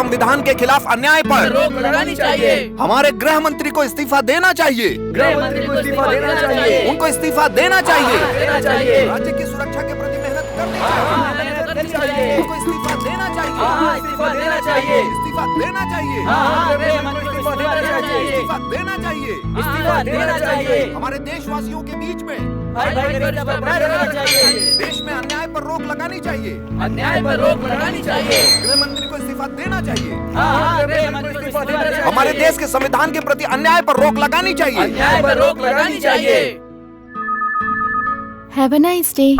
संविधान के खिलाफ अन्याय पर रोक लगानी चाहिए। हमारे गृह मंत्री को इस्तीफा देना चाहिए। गृह मंत्री को इस्तीफा देना चाहिए। उनको इस्तीफा देना चाहिए। देना चाहिए। राज्य की सुरक्षा के प्रति मेहनत करनी करनी चाहिए। चाहिए। उनको इस्तीफा देना चाहिए। इस्तीफा देना चाहिए। इस्तीफा देना चाहिए। गृह मंत्री को इस्तीफा देना चाहिए। इस्तीफा देना चाहिए। इस्तीफा देना चाहिए। हमारे देशवासियों के बीच में चाहिए। देश में अन्याय पर रोक लगानी चाहिए। अन्याय पर रोक लगानी चाहिए। गृह मंत्री को इस्तीफा देना चाहिए। गृह मंत्री को इस्तीफा देना चाहिए। हमारे देश के संविधान के प्रति अन्याय पर रोक लगानी चाहिए। अन्याय पर रोक लगानी चाहिए। Have a nice day.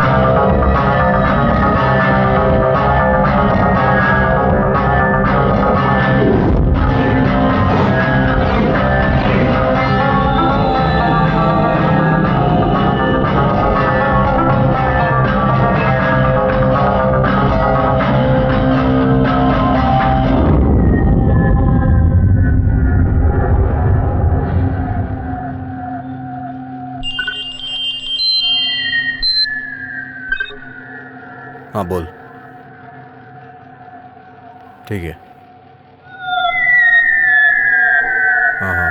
हाँ बोल। ठीक है। हाँ हाँ।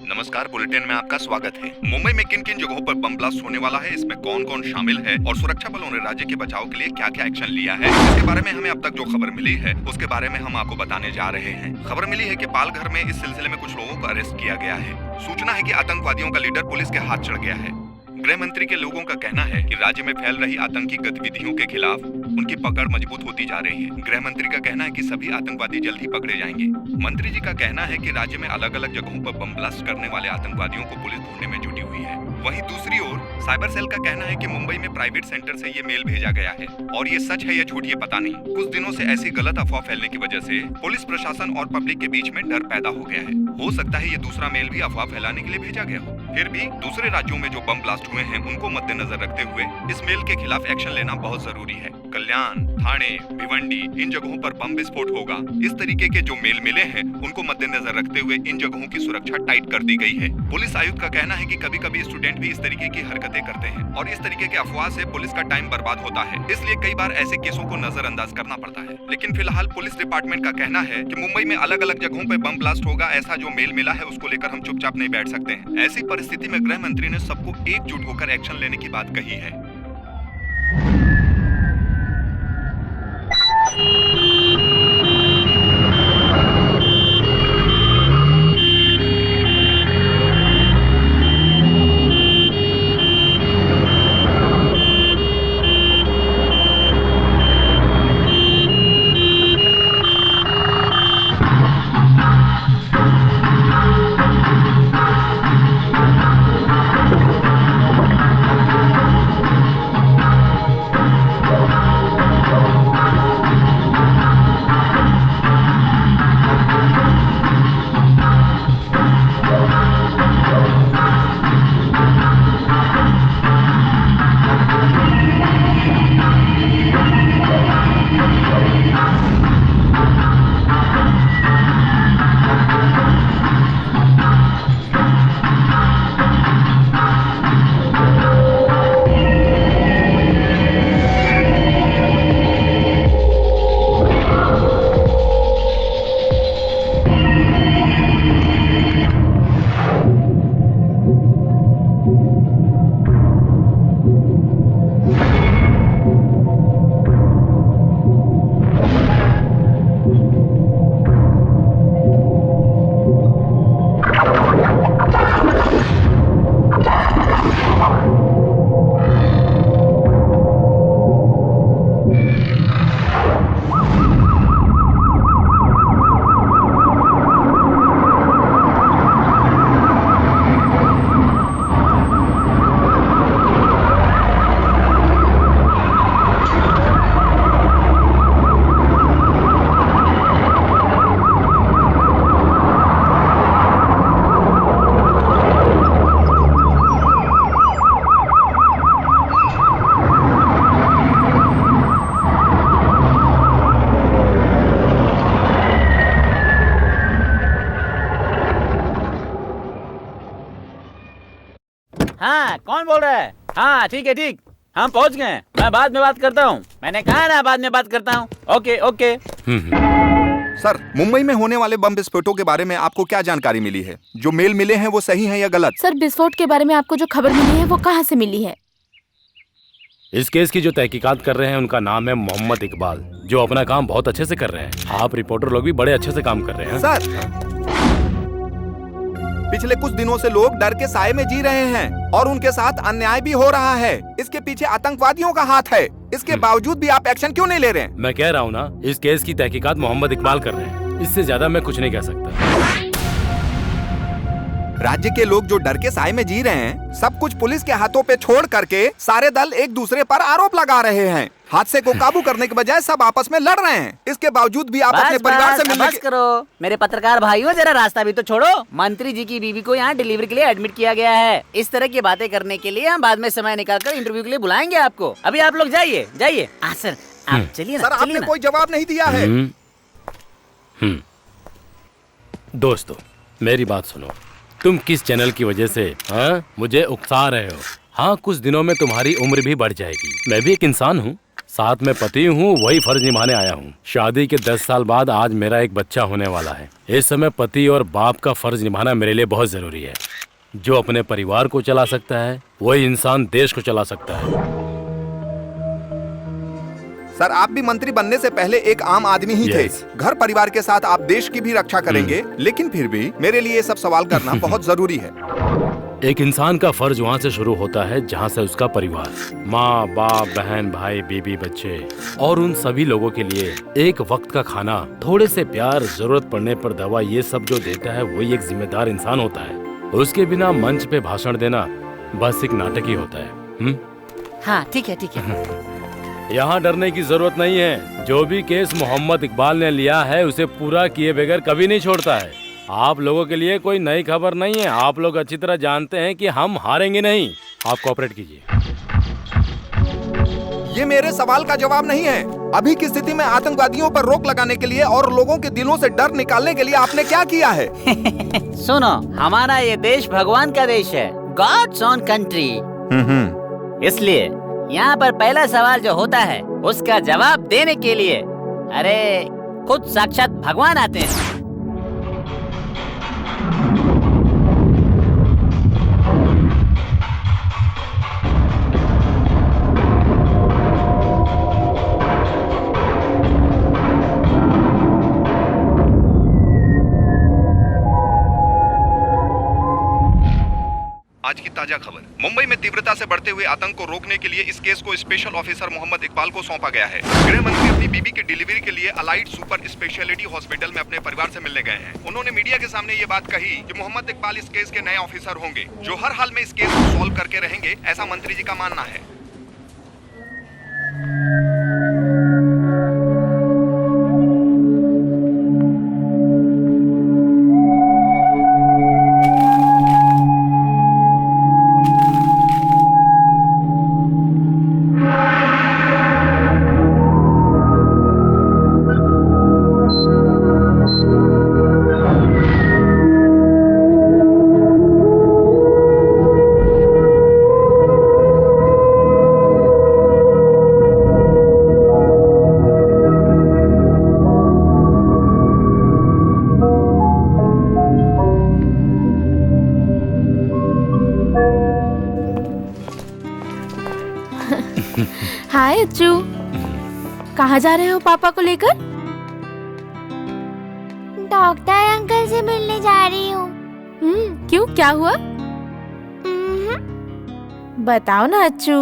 नमस्कार, बुलेटिन में आपका स्वागत है। मुंबई में किन किन जगहों पर बम ब्लास्ट होने वाला है, इसमें कौन कौन शामिल है और सुरक्षा बलों ने राज्य के बचाव के लिए क्या क्या एक्शन लिया है, इसके बारे में हमें अब तक जो खबर मिली है उसके बारे में हम आपको बताने जा रहे हैं। खबर मिली है कि पालघर में इस सिलसिले में कुछ लोगों को अरेस्ट किया गया है। सूचना है कि आतंकवादियों का लीडर पुलिस के हाथ चढ़ गया है। गृह मंत्री के लोगों का कहना है कि राज्य में फैल रही आतंकी गतिविधियों के खिलाफ उनकी पकड़ मजबूत होती जा रही है। गृह मंत्री का कहना है कि सभी आतंकवादी जल्द ही पकड़े जाएंगे। मंत्री जी का कहना है कि राज्य में अलग अलग जगहों पर बम ब्लास्ट करने वाले आतंकवादियों को पुलिस ढूंढने में जुटी हुई है। वहीं दूसरी ओर साइबर सेल का कहना है कि मुंबई में प्राइवेट सेंटर से ये मेल भेजा गया है और ये सच है या झूठ ये पता नहीं। कुछ दिनों से ऐसी गलत अफवाह फैलने की वजह से पुलिस प्रशासन और पब्लिक के बीच में डर पैदा हो गया है। हो सकता है ये दूसरा मेल भी अफवाह फैलाने के लिए भेजा गया हो। फिर भी दूसरे राज्यों में जो बम ब्लास्ट हुए हैं उनको मद्देनजर रखते हुए इस मेल के खिलाफ एक्शन लेना बहुत जरूरी है। कल्याण, थाने, भिवंडी इन जगहों पर बम विस्फोट होगा। इस तरीके के जो मेल मिले हैं उनको मद्देनजर रखते हुए इन जगहों की सुरक्षा टाइट कर दी गई है। पुलिस आयुक्त का कहना है कि कभी कभी स्टूडेंट भी इस तरीके की हरकतें करते हैं और इस तरीके के अफवाह से पुलिस का टाइम बर्बाद होता है, इसलिए कई बार ऐसे केसों को नजरअंदाज करना पड़ता है। लेकिन फिलहाल पुलिस डिपार्टमेंट का कहना है कि मुंबई में अलग अलग जगहों पर बम ब्लास्ट होगा, ऐसा जो मेल मिला है उसको लेकर हम चुपचाप नहीं बैठ सकते हैं। ऐसी परिस्थिति में गृह मंत्री ने सबको एकजुट होकर एक्शन लेने की बात कही है। हाँ, कौन बोल रहा है? हाँ, ठीक है, ठीक, हम पहुंच गए। मैं बाद में बात करता हूँ। मैंने कहा ना बाद में बात करता हूँ। Okay okay. सर, मुंबई में होने वाले बम विस्फोटों के बारे में आपको क्या जानकारी मिली है? जो मेल मिले हैं वो सही है या गलत? सर, विस्फोट के बारे में आपको जो खबर मिली है वो कहाँ से मिली है? इस केस की जो तहकीकात कर रहे हैं उनका नाम है मोहम्मद इकबाल, जो अपना काम बहुत अच्छे से कर रहे हैं। आप रिपोर्टर लोग भी बड़े अच्छे से काम कर रहे हैं। सर, पिछले कुछ दिनों से लोग डर के साए में जी रहे हैं और उनके साथ अन्याय भी हो रहा है। इसके पीछे आतंकवादियों का हाथ है। इसके बावजूद भी आप एक्शन क्यों नहीं ले रहे हैं? मैं कह रहा हूँ ना, इस केस की तहकीकात मोहम्मद इकबाल कर रहे हैं। इससे ज्यादा मैं कुछ नहीं कह सकता। राज्य के लोग जो डर के साए में जी रहे हैं, सब कुछ पुलिस के हाथों पे छोड़ करके सारे दल एक दूसरे पर आरोप लगा रहे हैं। हादसे को काबू करने के बजाय सब आपस में लड़ रहे हैं। इसके बावजूद भी आप अपने परिवार से मिलने बस करो मेरे पत्रकार भाइयों, जरा रास्ता भी तो छोड़ो। मंत्री जी की बीवी को यहाँ डिलीवरी के लिए एडमिट किया गया है। इस तरह की बातें करने के लिए हम बाद में समय निकालकर इंटरव्यू के लिए बुलाएंगे आपको। अभी आप लोग जाइए जाइए। सर आप चलिए सर, ना, आपने कोई जवाब नहीं दिया है। दोस्तों, मेरी बात सुनो। तुम किस चैनल की वजह से मुझे उकसा रहे हो? हाँ, कुछ दिनों में तुम्हारी उम्र भी बढ़ जाएगी। मैं भी एक इंसान हूँ, साथ में पति हूँ, वही फर्ज निभाने आया हूँ। शादी के 10 साल बाद आज मेरा एक बच्चा होने वाला है। इस समय पति और बाप का फर्ज निभाना मेरे लिए बहुत जरूरी है। जो अपने परिवार को चला सकता है वही इंसान देश को चला सकता है। सर, आप भी मंत्री बनने से पहले एक आम आदमी ही थे। घर परिवार के साथ आप देश की भी रक्षा करेंगे, लेकिन फिर भी मेरे लिए ये सब सवाल करना बहुत जरूरी है। एक इंसान का फर्ज वहाँ से शुरू होता है जहाँ से उसका परिवार, माँ बाप, बहन भाई, बीबी, बच्चे और उन सभी लोगों के लिए एक वक्त का खाना, थोड़े से प्यार, जरूरत पड़ने पर दवा, ये सब जो देता है वही एक जिम्मेदार इंसान होता है। उसके बिना मंच पे भाषण देना बस एक नाटक ही होता है। हाँ ठीक है, ठीक है। यहाँ डरने की जरूरत नहीं है। जो भी केस मोहम्मद इकबाल ने लिया है उसे पूरा किए बगैर कभी नहीं छोड़ता है। आप लोगों के लिए कोई नई खबर नहीं है। आप लोग अच्छी तरह जानते हैं कि हम हारेंगे नहीं। आप कोऑपरेट कीजिए। ये मेरे सवाल का जवाब नहीं है। अभी की स्थिति में आतंकवादियों पर रोक लगाने के लिए और लोगों के दिलों से डर निकालने के लिए आपने क्या किया है? सुनो, हमारा ये देश भगवान का देश है, गॉड्स ओन कंट्री। इसलिए यहाँ पर पहला सवाल जो होता है उसका जवाब देने के लिए अरे खुद साक्षात भगवान आते हैं। आज की ताजा खबर। मुंबई में तीव्रता से बढ़ते हुए आतंक को रोकने के लिए इस केस को स्पेशल ऑफिसर मोहम्मद इकबाल को सौंपा गया है। गृह मंत्री अपनी बीबी की डिलीवरी के लिए अलाइड सुपर स्पेशलिटी हॉस्पिटल में अपने परिवार से मिलने गए हैं। उन्होंने मीडिया के सामने ये बात कही कि मोहम्मद इकबाल इस केस के नए ऑफिसर होंगे, जो हर हाल में इस केस को सॉल्व करके रहेंगे, ऐसा मंत्री जी का मानना है। हाय अच्चू, कहाँ जा रहे हो पापा को लेकर? डॉक्टर अंकल से मिलने जा रही हूँ। क्यों, क्या हुआ? बताओ ना अच्चू।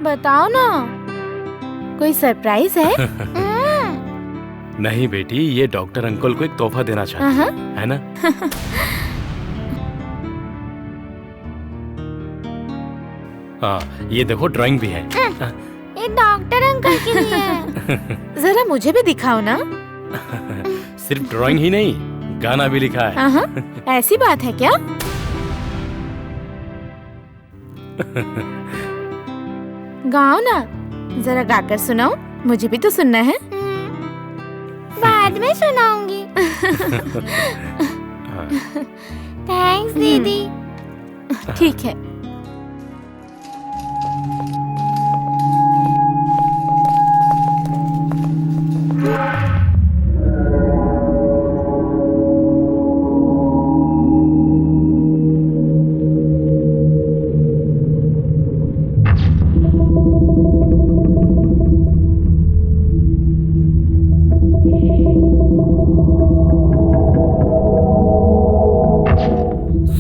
बताओ ना, कोई सरप्राइज है? नहीं बेटी, ये डॉक्टर अंकल को एक तोहफा देना चाहती है ना? हाँ, ये देखो ड्राइंग भी है। ये डॉक्टर अंकल के लिए है। जरा मुझे भी दिखाओ ना। सिर्फ ड्राइंग ही नहीं, गाना भी लिखा है। ऐसी बात है क्या? गाओ ना, जरा गाकर सुनाओ, मुझे भी तो सुनना है। बाय बाद में सुनाऊंगी। थैंक्स दीदी। ठीक है।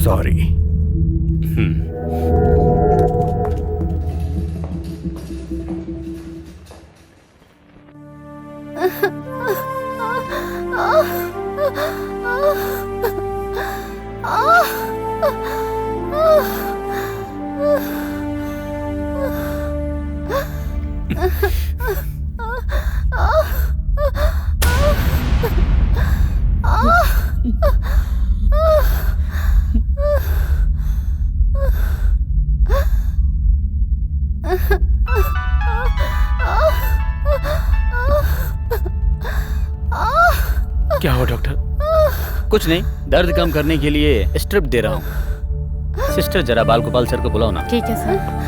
सॉरी। क्या हुआ डॉक्टर? कुछ नहीं, दर्द कम करने के लिए स्ट्रिप दे रहा हूँ। सिस्टर जरा बाल गोपाल सर को बुलाओ ना। ठीक है सर।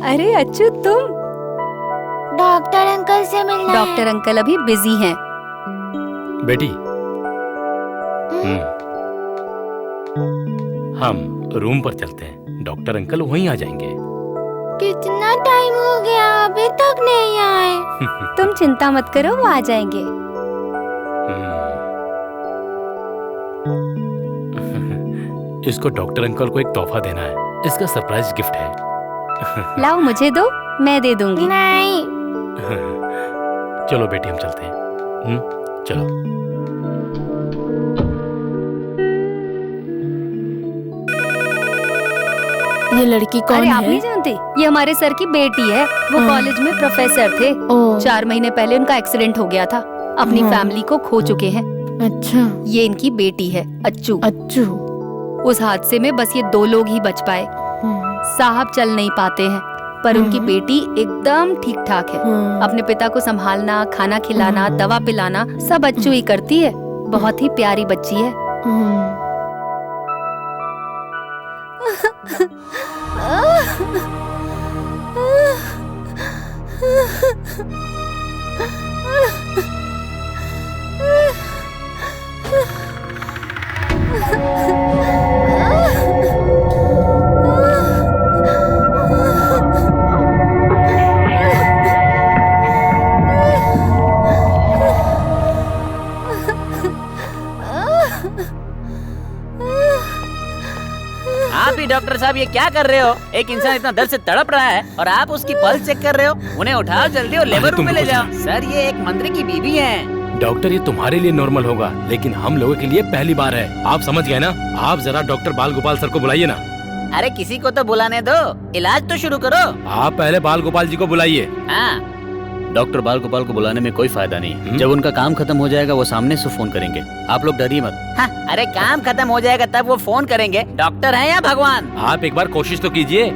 अरे अच्छू, तुम? डॉक्टर अंकल से मिलना है। डॉक्टर अंकल अभी बिजी हैं। बेटी, हम रूम पर चलते हैं, डॉक्टर अंकल वहीं आ जाएंगे। कितना टाइम हो गया, अभी तक नहीं आए। तुम चिंता मत करो, वो आ जाएंगे। इसको डॉक्टर अंकल को एक तोहफा देना है, इसका सरप्राइज गिफ्ट है। लाओ मुझे दो, मैं दे दूंगी। नहीं। चलो बेटी, हम चलते हैं। चलो। ये लड़की कौन अरे आप है? नहीं जानते, ये हमारे सर की बेटी है। वो कॉलेज में प्रोफेसर थे। ओह, 4 महीने पहले उनका एक्सीडेंट हो गया था। अपनी फैमिली को खो चुके हैं। अच्छा। ये इनकी बेटी है, अच्छू। अच्छू। उस हादसे में बस ये 2 लोग ही बच पाए। साहब चल नहीं पाते हैं, पर उनकी बेटी एकदम ठीक ठाक है। अपने पिता को संभालना, खाना खिलाना, दवा पिलाना सब अच्छू ही करती है। बहुत ही प्यारी बच्ची है। आप ही डॉक्टर साहब ये क्या कर रहे हो? एक इंसान इतना दर्द से तड़प रहा है और आप उसकी पल्स चेक कर रहे हो। उन्हें उठाओ जल्दी और लेबर रूम में ले जाओ। सर ये एक मंत्री की बीवी है। डॉक्टर, ये तुम्हारे लिए नॉर्मल होगा, लेकिन हम लोगों के लिए पहली बार है। आप समझ गए ना? आप जरा डॉक्टर बाल गोपाल सर को बुलाइए ना। अरे किसी को तो बुलाने दो, इलाज तो शुरू करो। आप पहले बाल गोपाल जी को बुलाइए। हाँ, डॉक्टर बाल गोपाल को बुलाने में कोई फायदा नहीं। जब उनका काम खत्म हो जाएगा वो सामने से फोन करेंगे। आप लोग डरिए मत। हाँ, अरे काम खत्म हो जाएगा तब वो फोन करेंगे। डॉक्टर हैं या भगवान? आप एक बार कोशिश तो कीजिए।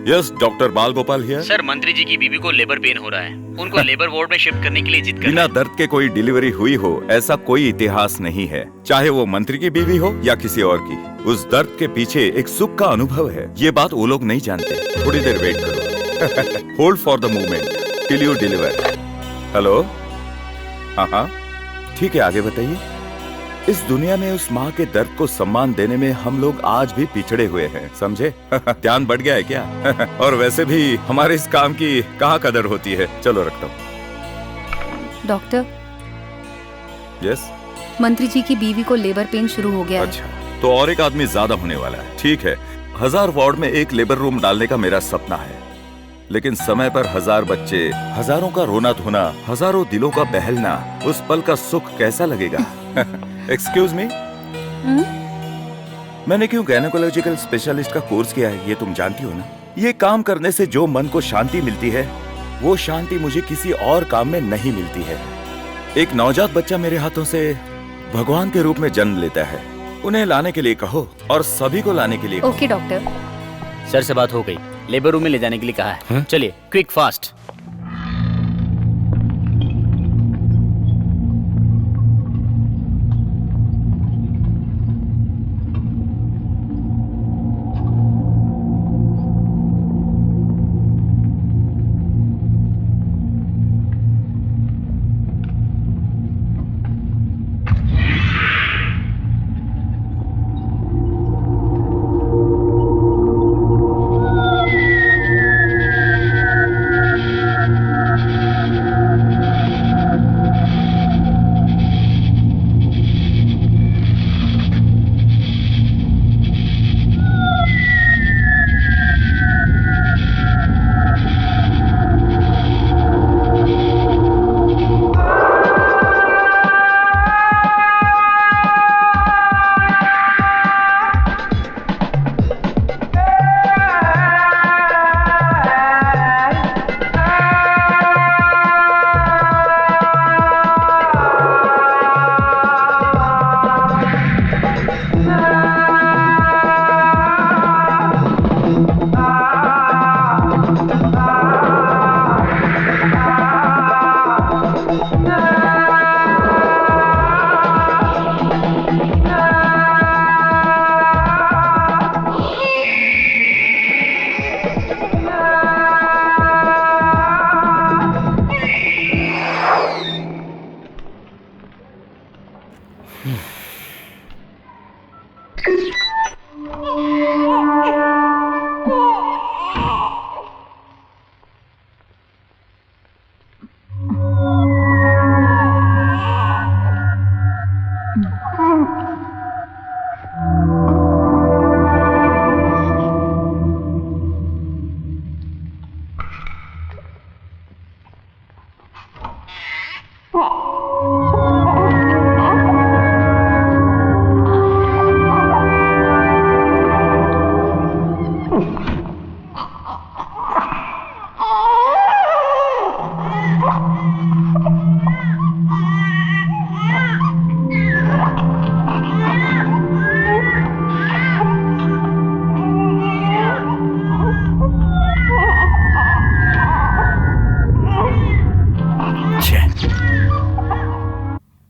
यस, डॉक्टर बाल गोपाल हियर। सर, मंत्री जी की बीवी को लेबर पेन हो रहा है, उनको लेबर वार्ड में शिफ्ट करने के लिए जिद कर बिना दर्द के कोई डिलीवरी हुई हो ऐसा कोई इतिहास नहीं है, चाहे वो मंत्री की बीवी हो या किसी और की। उस दर्द के पीछे एक सुख का अनुभव है, ये बात वो लोग नहीं जानते। थोड़ी देर वेट करो। Hold for the movement till you deliver. Hello, हाँ, ठीक है, आगे बताइए। इस दुनिया में उस माँ के दर्द को सम्मान देने में हम लोग आज भी पिछड़े हुए हैं, समझे? ध्यान बढ़ गया है क्या? और वैसे भी हमारे इस काम की कहाँ कदर होती है। चलो रखता हूँ। Doctor, yes. मंत्री जी की बीवी को लेबर पेन शुरू हो गया है। अच्छा, तो और एक आदमी ज्यादा होने वाला है। ठीक है, 1000 वार्ड में एक लेबर रूम डालने का मेरा सपना है, लेकिन समय पर 1000 बच्चे, हजारों का रोना धोना, हजारों दिलों का बहलना, उस पल का सुख कैसा लगेगा? एक्सक्यूज मी, मैंने क्यों गायनेकोलॉजिकल स्पेशलिस्ट का कोर्स किया है ये तुम जानती हो ना? ये काम करने से जो मन को शांति मिलती है, वो शांति मुझे किसी और काम में नहीं मिलती है। एक नवजात बच्चा मेरे हाथों से भगवान के रूप में जन्म लेता है। उन्हें लाने के लिए कहो और सभी को लाने के लिए कहो। Okay doctor. सर से बात हो गई, लेबर रूम में ले जाने के लिए कहा है। चलिए, क्विक फास्ट।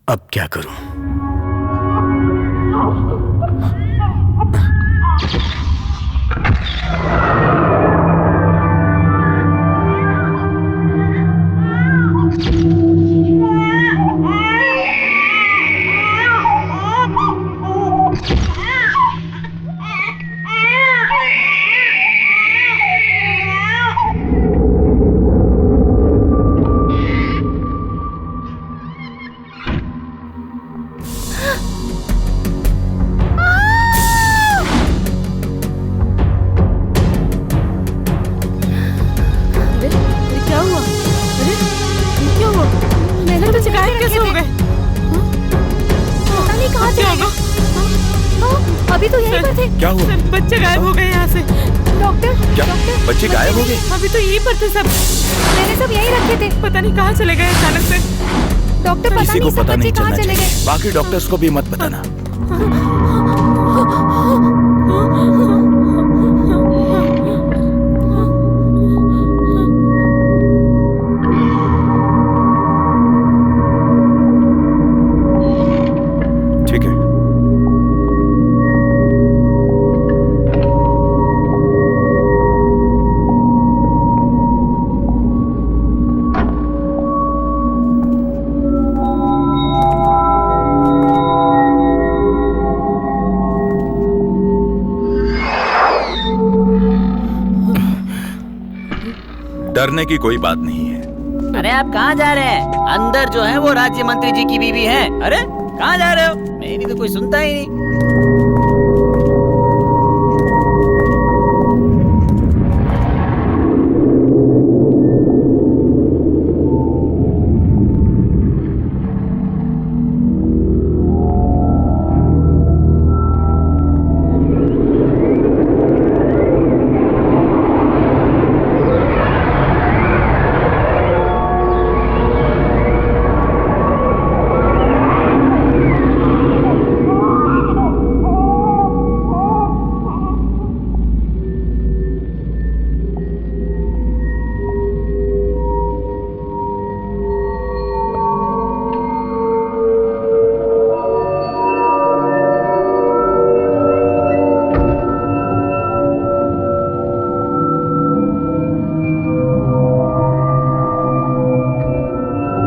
अब क्या करूं? अभी तो यहीं पर थे। क्या हुआ? बच्चे गायब हो गए यहाँ से। डॉक्टर, क्या डॉक्टर, बच्चे गायब हो गए? अभी तो यहीं पर थे सब। मैंने सब यहीं रखे थे, पता नहीं कहाँ चले गए अचानक से। डॉक्टर, पता किसी नहीं को सब पता नहीं बच्चे कहाँ चलना चले चाहिए। गए। बाकी डॉक्टर्स को भी मत बताना। डरने की कोई बात नहीं है। अरे आप कहाँ जा रहे हैं? अंदर जो है वो राज्य मंत्री जी की बीवी है। अरे कहाँ जा रहे हो? मेरी तो कोई सुनता ही नहीं।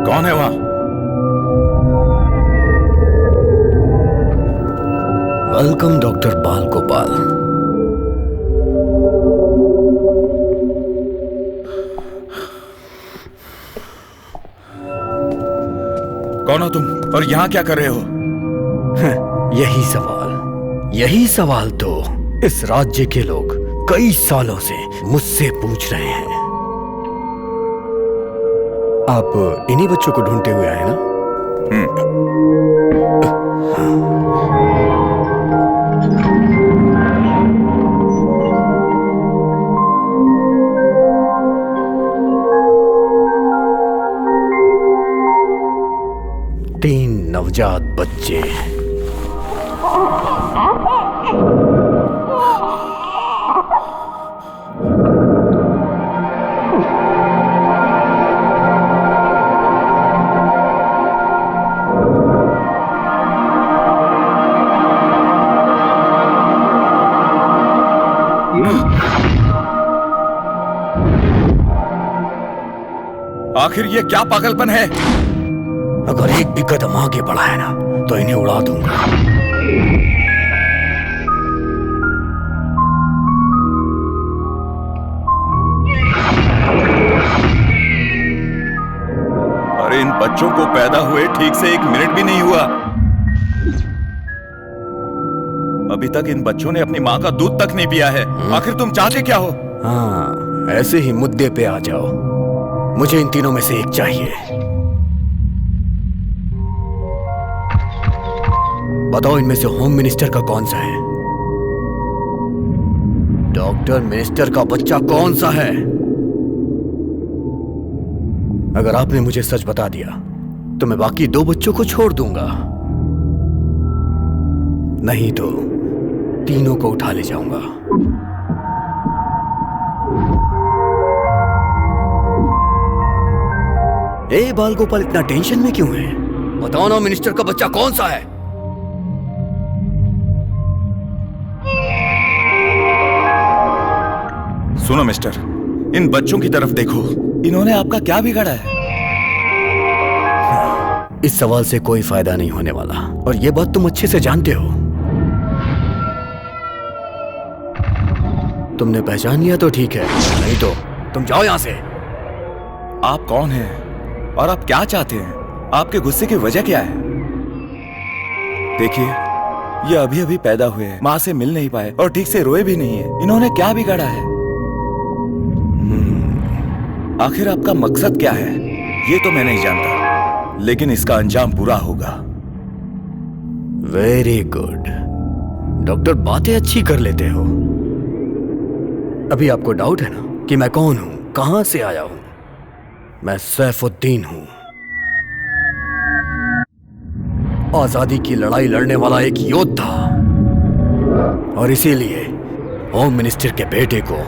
कौन है वहां? वेलकम डॉक्टर बाल गोपाल। कौन हो तुम और यहाँ क्या कर रहे हो? यही सवाल तो इस राज्य के लोग कई सालों से मुझसे पूछ रहे हैं। आप इन्हीं बच्चों को ढूंढते हुए आए ना? तीन नवजात बच्चे। आखिर ये क्या पागलपन है? अगर एक भी कदम आगे बढ़ा है ना तो इन्हें उड़ा दूंगा। अरे इन बच्चों को पैदा हुए ठीक से 1 मिनट भी नहीं हुआ। अभी तक इन बच्चों ने अपनी माँ का दूध तक नहीं पिया है। आखिर तुम चाहते क्या हो? हाँ, ऐसे ही मुद्दे पे आ जाओ। मुझे इन तीनों में से एक चाहिए। बताओ इनमें से होम मिनिस्टर का कौन सा है? डॉक्टर मिनिस्टर का बच्चा कौन सा है? अगर आपने मुझे सच बता दिया तो मैं बाकी 2 बच्चों को छोड़ दूंगा, नहीं तो तीनों को उठा ले जाऊंगा। ए बाल गोपाल, इतना टेंशन में क्यों है? बताओ ना, मिनिस्टर का बच्चा कौन सा है? सुनो मिस्टर, इन बच्चों की तरफ देखो। इन्होंने आपका क्या बिगाड़ा है? इस सवाल से कोई फायदा नहीं होने वाला, और ये बात तुम अच्छे से जानते हो। तुमने पहचान लिया तो ठीक है, नहीं तो तुम जाओ यहां से। आप कौन हैं और आप क्या चाहते हैं? आपके गुस्से की वजह क्या है? देखिए, ये अभी अभी पैदा हुए हैं, माँ से मिल नहीं पाए और ठीक से रोए भी नहीं है। इन्होंने क्या बिगाड़ा है? आखिर आपका मकसद क्या है? ये तो मैं नहीं जानता, लेकिन इसका अंजाम बुरा होगा। वेरी गुड डॉक्टर, बातें अच्छी कर लेते हो। अभी आपको डाउट है ना कि मैं कौन हूं, कहां से आया हूं? मैं सैफुद्दीन हूं, आजादी की लड़ाई लड़ने वाला एक योद्धा, और इसीलिए होम मिनिस्टर के बेटे को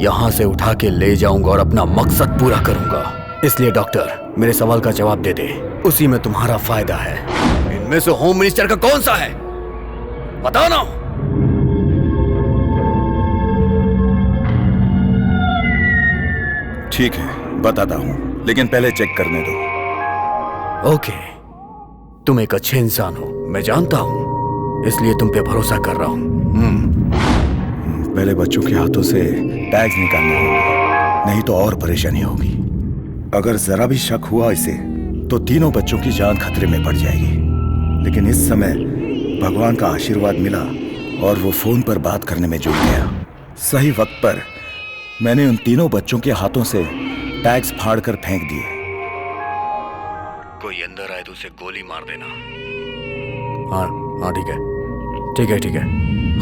यहां से उठा के ले जाऊंगा और अपना मकसद पूरा करूंगा। इसलिए डॉक्टर, मेरे सवाल का जवाब दे दे, उसी में तुम्हारा फायदा है। इनमें से होम मिनिस्टर का कौन सा है? बताओ ना। ठीक है, बताता हूं, लेकिन पहले चेक करने दो। ओके, तुम एक अच्छे इंसान हो, मैं जानता हूं, इसलिए तुम पे भरोसा कर रहा हूं। पहले बच्चों के हाथों से टैग्स निकालने होंगे। नहीं तो और परेशानी होगी। अगर जरा भी शक हुआ इसे तो तीनों बच्चों की जान खतरे में पड़ जाएगी। लेकिन इस समय भगवान का आशीर्वाद मिला और वो फोन पर बात करने में जुट गया। सही वक्त पर मैंने उन तीनों बच्चों के हाथों से टैग्स फाड़कर फेंक दिए। कोई अंदर आए तो उसे गोली मार देना। हाँ हाँ ठीक है ठीक है ठीक है,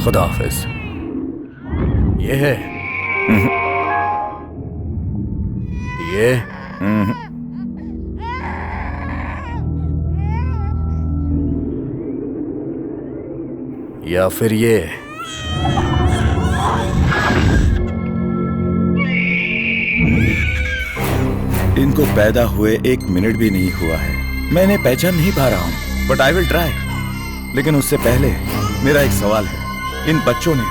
खुदा हाफिज। ये है ये या फिर ये इनको पैदा हुए 1 मिनट भी नहीं हुआ है। मैं इन्हें पहचान नहीं पा रहा हूं, बट आई विल ट्राई। लेकिन उससे पहले मेरा एक सवाल है, इन बच्चों ने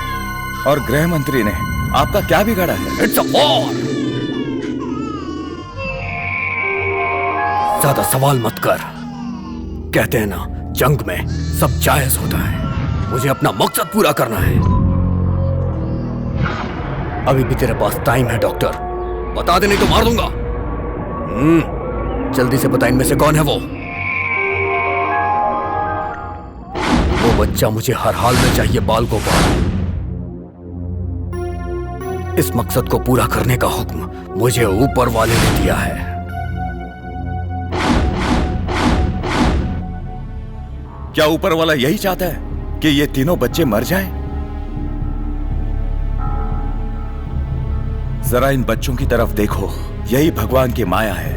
और गृह मंत्री ने आपका क्या बिगाड़ा है? It's a war. ज्यादा सवाल मत कर। कहते हैं ना, जंग में सब जायज होता है। मुझे अपना मकसद पूरा करना है। अभी भी तेरे पास टाइम है डॉक्टर, बता दे नहीं तो मार दूंगा। जल्दी से बता इनमें से कौन है वो बच्चा मुझे हर हाल में चाहिए, बाल गोपाल। इस मकसद को पूरा करने का हुक्म मुझे ऊपर वाले ने दिया है। क्या ऊपर वाला यही चाहता है कि ये तीनों बच्चे मर जाएं? जरा इन बच्चों की तरफ देखो, यही भगवान की माया है।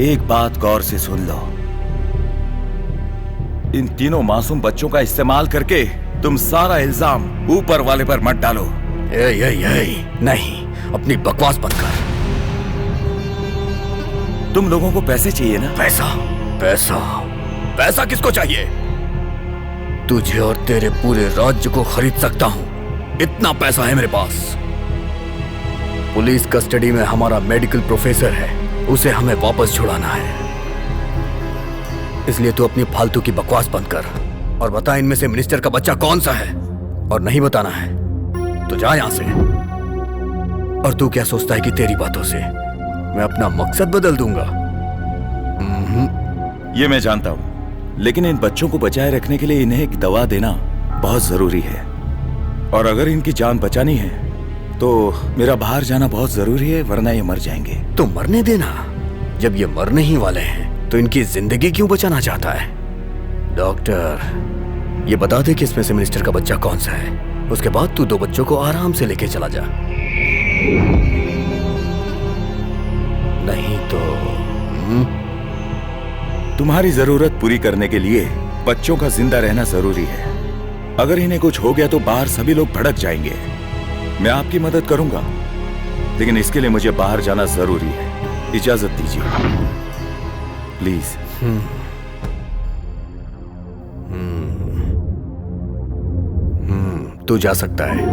एक बात गौर से सुन लो, इन तीनों मासूम बच्चों का इस्तेमाल करके तुम सारा इल्जाम ऊपर वाले पर मत डालो। नहीं, अपनी बकवास बंद कर। तुम लोगों को पैसे चाहिए ना? पैसा किसको चाहिए? तुझे और तेरे पूरे राज्य को खरीद सकता हूं, इतना पैसा है मेरे पास। पुलिस कस्टडी में हमारा मेडिकल प्रोफेसर है, उसे हमें वापस छुड़ाना है। इसलिए तू अपनी फालतू की बकवास बंद कर और बता इनमें से मिनिस्टर का बच्चा कौन सा है। और नहीं बताना है तो जा यहां से। और तू क्या सोचता है कि तेरी बातों से मैं अपना मकसद बदल दूंगा? ये मैं जानता हूं, लेकिन इन बच्चों को बचाए रखने के लिए इन्हें एक दवा देना बहुत जरूरी है। और अगर इनकी जान बचानी है तो मेरा बाहर जाना बहुत जरूरी है, वरना ये मर जाएंगे। तो मरने देना। जब ये मरने ही वाले हैं तो इनकी जिंदगी क्यों बचाना चाहता है? डॉक्टर, ये बता दे कि इसमें से मिनिस्टर का बच्चा कौन सा है। उसके बाद तू 2 बच्चों को आराम से लेके चला जा। नहीं तो तुम्हारी जरूरत पूरी करने के लिए बच्चों का जिंदा रहना जरूरी है। अगर इन्हें कुछ हो गया तो बाहर सभी लोग भड़क जाएंगे। मैं आपकी मदद करूंगा, लेकिन इसके लिए मुझे बाहर जाना जरूरी है। इजाजत दीजिए प्लीज। तू जा सकता है,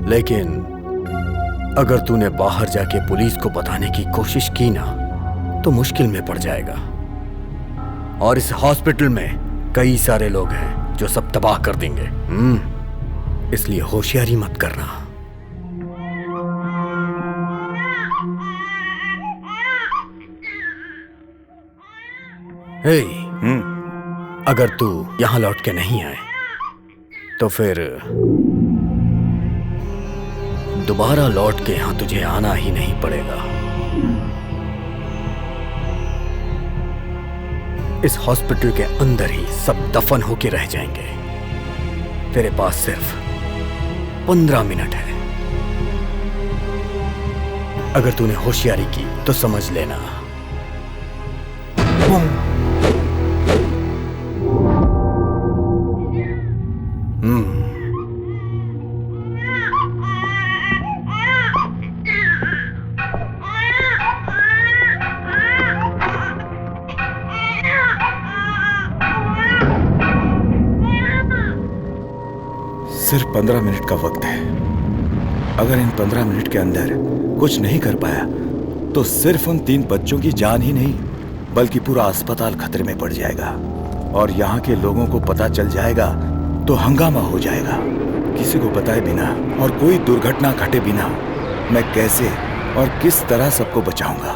लेकिन अगर तूने बाहर जाके पुलिस को बताने की कोशिश की ना तो मुश्किल में पड़ जाएगा। और इस हॉस्पिटल में कई सारे लोग हैं जो सब तबाह कर देंगे। इसलिए होशियारी मत करना। हे, अगर तू यहां लौट के नहीं आए तो फिर दोबारा लौट के यहां तुझे आना ही नहीं पड़ेगा। इस हॉस्पिटल के अंदर ही सब दफन होके रह जाएंगे। तेरे पास सिर्फ 15 मिनट है। अगर तूने होशियारी की तो समझ लेना। सिर्फ 15 मिनट का वक्त है। अगर इन 15 मिनट के अंदर कुछ नहीं कर पाया तो सिर्फ उन 3 बच्चों की जान ही नहीं बल्कि पूरा अस्पताल खतरे में पड़ जाएगा। और यहाँ के लोगों को पता चल जाएगा तो हंगामा हो जाएगा। किसी को बताए बिना और कोई दुर्घटना घटे बिना मैं कैसे और किस तरह सबको बचाऊंगा?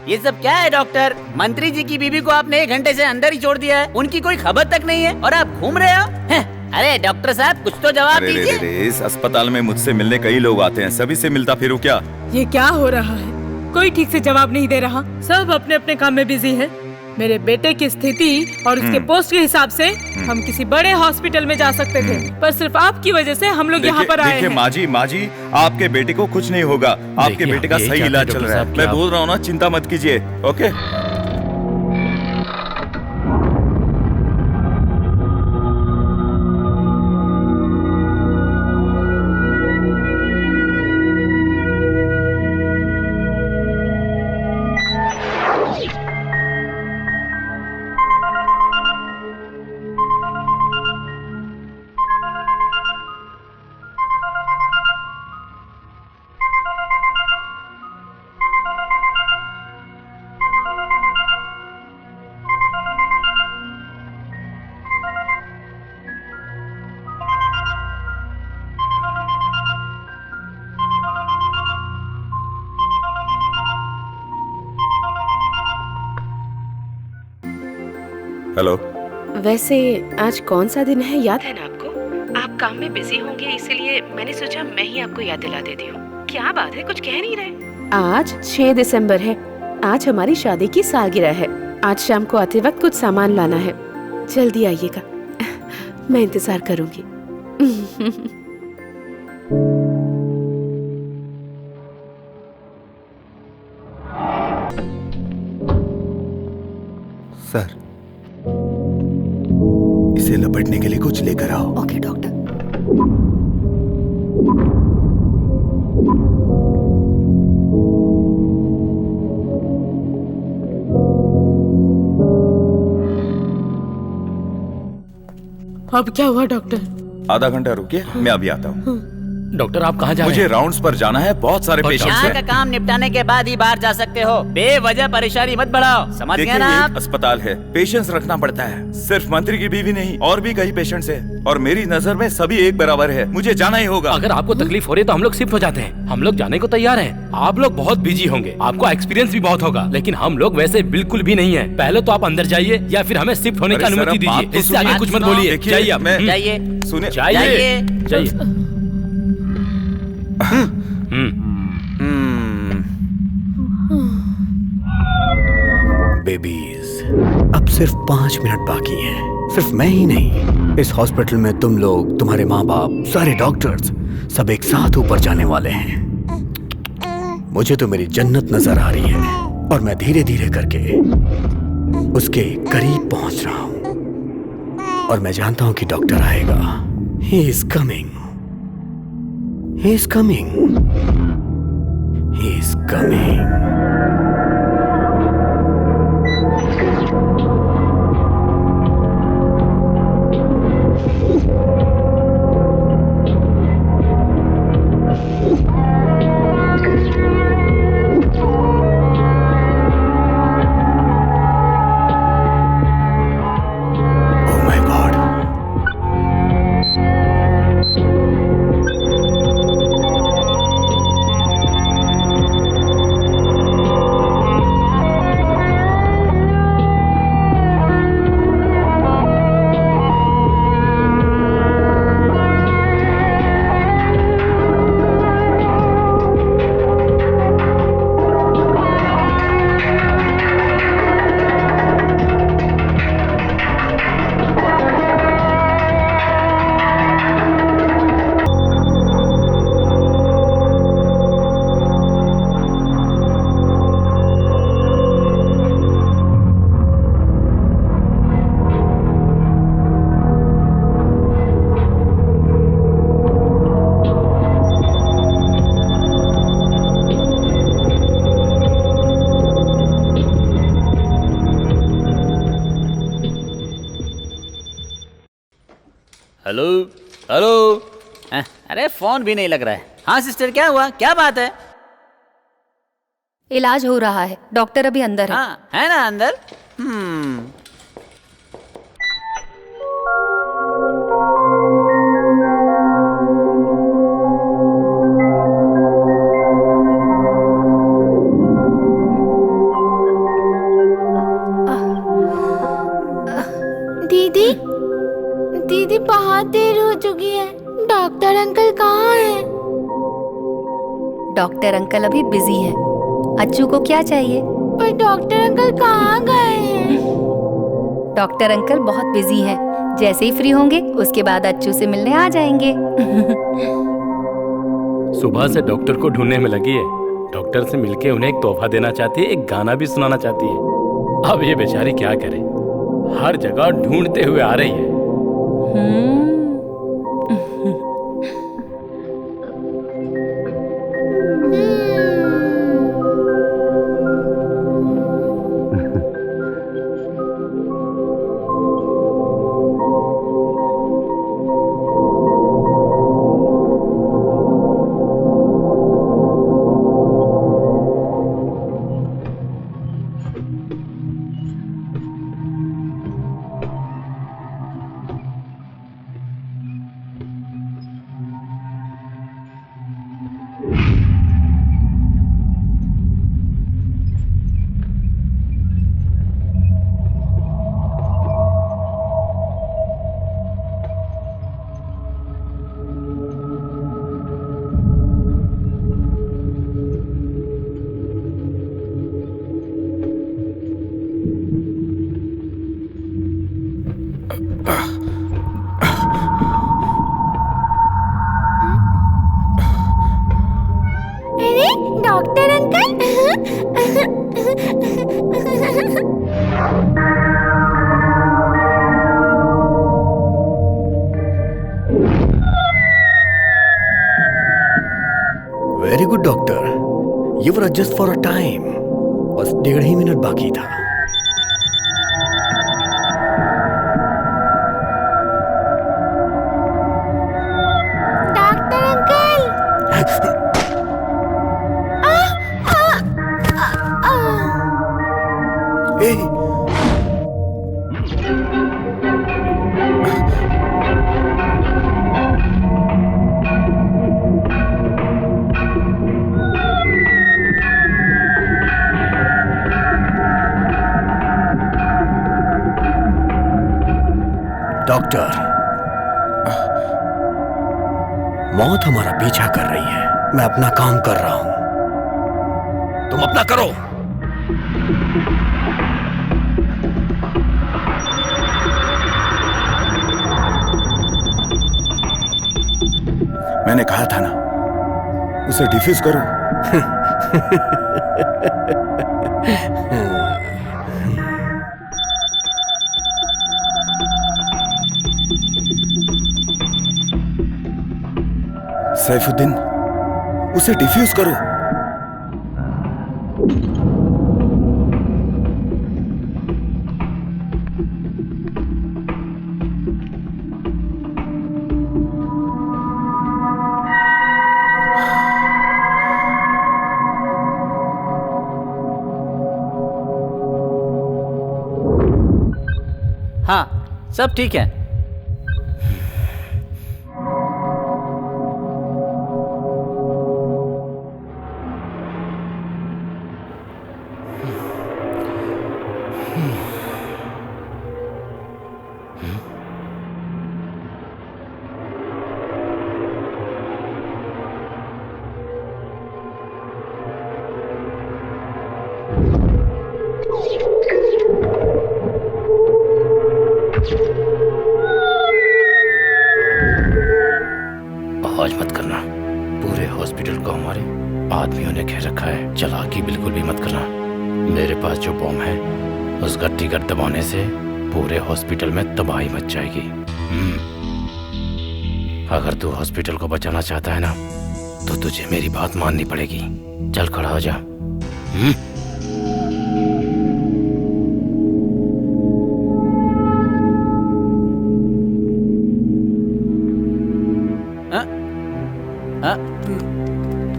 ये सब क्या है डॉक्टर? मंत्री जी की बीवी को आपने 1 घंटे से अंदर ही छोड़ दिया है, उनकी कोई खबर तक नहीं है और आप घूम रहे हो? अरे डॉक्टर साहब कुछ तो जवाब दीजिए। इस अस्पताल में मुझसे मिलने कई लोग आते हैं, सभी से मिलता फिरूं क्या? ये क्या हो रहा है? कोई ठीक से जवाब नहीं दे रहा, सब अपने अपने काम में बिजी है। मेरे बेटे की स्थिति और उसके पोस्ट के हिसाब से हम किसी बड़े हॉस्पिटल में जा सकते थे, पर सिर्फ आपकी वजह से हम लोग यहाँ पर आए हैं। माँ जी आपके बेटे को कुछ नहीं होगा, आपके बेटे का सही इलाज चल रहा है। मैं बोल रहा हूँ ना, चिंता मत कीजिए। Okay hello. वैसे आज कौन सा दिन है याद है ना आपको? आप काम में बिजी होंगे, इसीलिए मैंने सोचा मैं ही आपको याद दिला देती हूँ। क्या बात है, कुछ कह नहीं रहे? आज 6 दिसंबर है, आज हमारी शादी की सालगिरह है। आज शाम को आते वक्त कुछ सामान लाना है, जल्दी आइएगा, मैं इंतजार करूंगी। सर, इसे लपेटने के लिए कुछ लेकर आओ। Okay doctor. अब क्या हुआ डॉक्टर? आधा घंटा रुकिए, मैं अभी आता हूँ। डॉक्टर आप कहाँ जा रहे हैं? मुझे राउंड्स पर जाना है, बहुत सारे पेशेंट्स यहाँ का हैं। काम निपटाने के बाद ही बाहर जा सकते हो, बेवजह परेशानी मत बढ़ाओ, समझ गए देखिए ना ये आप? एक अस्पताल है, पेशेंस रखना पड़ता है। सिर्फ मंत्री की बीवी नहीं, और भी कई पेशेंट्स हैं, और मेरी नजर में सभी एक बराबर है। मुझे जाना ही होगा। अगर आपको तकलीफ हो रही है तो हम लोग शिफ्ट हो जाते हैं। हम लोग जाने को तैयार हैं। आप लोग बहुत बिजी होंगे, आपको एक्सपीरियंस भी बहुत होगा, लेकिन हम लोग वैसे बिल्कुल भी नहीं है। पहले तो आप अंदर जाइए या फिर हमें शिफ्ट होने की अरे सर, अनुमति आप बात दीजिए। तो इससे आगे सुनिए। कुछ मत बोलिए। देखिए, जाइए आप। मैं- जाइए सुने, जाइए जाइए। बेबीज, अब सिर्फ 5 मिनट बाकी हैं। सिर्फ मैं ही नहीं, इस हॉस्पिटल में तुम लोग, तुम्हारे माँ बाप, सारे डॉक्टर्स सब एक साथ ऊपर जाने वाले हैं। मुझे तो मेरी जन्नत नजर आ रही है और मैं धीरे धीरे करके उसके करीब पहुंच रहा हूं। और मैं जानता हूं कि डॉक्टर आएगा। He is coming, he is coming, he is coming. Hello hello. अरे फोन भी नहीं लग रहा है। हाँ सिस्टर, क्या हुआ, क्या बात है? इलाज हो रहा है, डॉक्टर अभी अंदर है। हाँ है ना अंदर। दीदी दीदी बहुत देर हो चुकी है, डॉक्टर अंकल कहाँ हैं? डॉक्टर अंकल अभी बिजी हैं। अच्छू को क्या चाहिए? पर डॉक्टर अंकल कहाँ गए हैं? डॉक्टर अंकल बहुत बिजी हैं। जैसे ही फ्री होंगे उसके बाद अच्छू से मिलने आ जाएंगे। सुबह से डॉक्टर को ढूंढने में लगी है। डॉक्टर से मिलके उन्हें एक तोहफा देना चाहती है, एक गाना भी सुनाना चाहती है। अब ये बेचारी क्या करे, हर जगह ढूंढते हुए आ रही है। अरे doctor uncle. Very good doctor, you were just for a time. बस 1.5 ही मिनट बाकी था। Doctor uncle. ए, डॉक्टर, मौत हमारा पीछा कर रही है। मैं अपना काम कर रहा हूं, तुम अपना करो। मैंने कहा था ना, उसे डिफ्यूज करो। सैफुद्दीन, उसे डिफ्यूज करो। हाँ सब ठीक है। आवाज मत करना। पूरे हॉस्पिटल को हमारे आदमियों ने घेर रखा है। चालाकी बिल्कुल भी मत करना। मेरे पास जो बॉम्ब है उसका ट्रिगर दबाने से पूरे हॉस्पिटल में तबाही मच जाएगी। अगर तू हॉस्पिटल को बचाना चाहता है ना तो तुझे मेरी बात माननी पड़ेगी। चल खड़ा हो जा।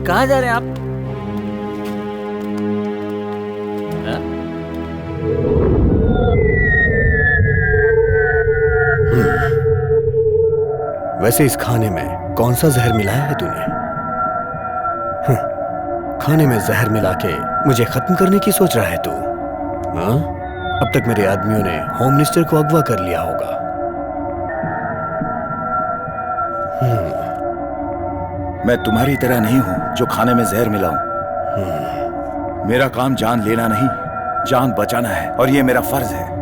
कहाँ जा रहे हैं आप? वैसे इस खाने में कौन सा जहर मिलाया है तूने? खाने में जहर मिला के मुझे खत्म करने की सोच रहा है तू? हाँ? अब तक मेरे आदमियों ने होम मिनिस्टर को अगवा कर लिया होगा। मैं तुम्हारी तरह नहीं हूं जो खाने में जहर मिलाऊं। मेरा काम जान लेना नहीं, जान बचाना है, और ये मेरा फर्ज है।